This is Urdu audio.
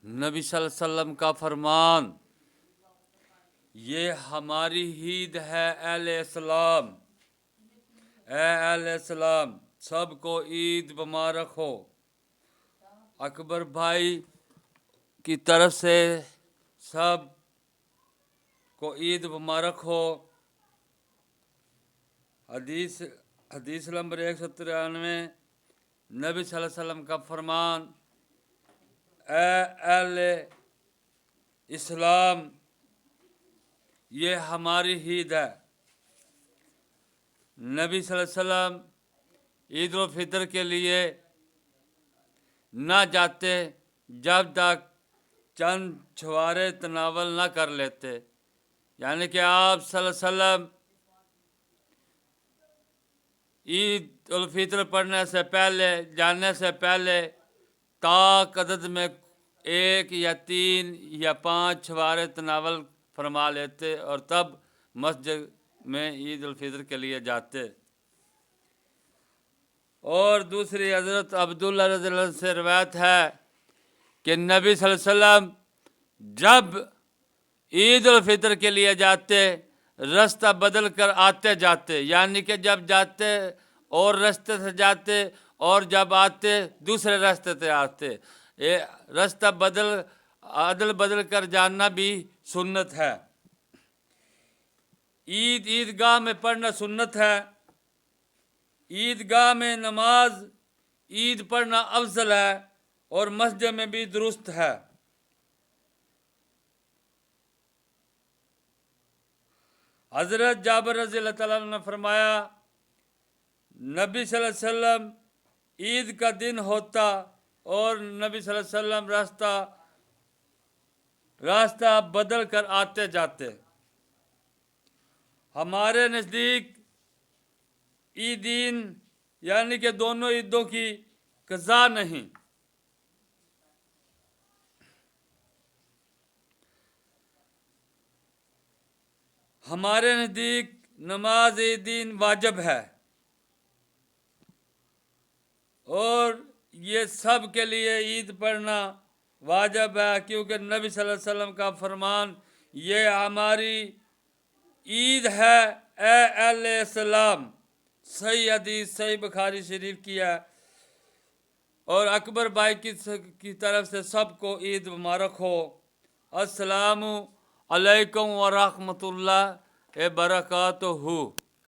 نبی صلی اللہ علیہ وسلم کا فرمان، یہ ہماری عید ہے اہل اسلام، اے اہل اسلام سب کو عید مبارک ہو۔ اکبر بھائی کی طرف سے سب کو عید مبارک ہو۔ حدیث نمبر 193، نبی صلی اللہ علیہ وسلم کا فرمان، اے اہل اسلام یہ ہماری عید ہے۔ نبی صلی اللہ علیہ وسلم عید الفطر کے لیے نہ جاتے جب تک چند چھوارے تناول نہ کر لیتے، یعنی کہ آپ صلی اللہ علیہ وسلم عید الفطر پڑھنے سے پہلے، جانے سے پہلے طاق عدد میں 1 یا 3 یا 5 چھوارے تناول فرما لیتے اور تب مسجد میں عید الفطر کے لیے جاتے۔ اور دوسری حضرت عبداللہ رضی اللہ عنہ سے روایت ہے کہ نبی صلی اللہ علیہ وسلم جب عید الفطر کے لیے جاتے راستہ بدل کر آتے جاتے، یعنی کہ جب جاتے اور راستے سے جاتے اور جب آتے دوسرے راستے سے آتے۔ راستہ عدل بدل کر جانا بھی سنت ہے۔ عیدگاہ میں پڑھنا سنت ہے۔ عیدگاہ میں نماز عید پڑھنا افضل ہے اور مسجد میں بھی درست ہے۔ حضرت جابر رضی اللہ تعالیٰ عنہ نے فرمایا، نبی صلی اللہ علیہ وسلم عید کا دن ہوتا اور نبی صلی اللہ علیہ وسلم راستہ بدل کر آتے جاتے۔ ہمارے نزدیک عیدین یعنی کہ دونوں عیدوں کی قضا نہیں۔ ہمارے نزدیک نماز عیدین واجب ہے اور یہ سب کے لیے عید پڑھنا واجب ہے، کیونکہ نبی صلی اللہ علیہ وسلم کا فرمان، یہ ہماری عید ہے اے اہل اسلام، صحیح حدیث صحیح بخاری شریف کی ہے۔ اور اکبر بھائی کی طرف سے سب کو عید مبارک ہو۔ السلام علیکم ورحمۃ اللہ وبرکاتہ۔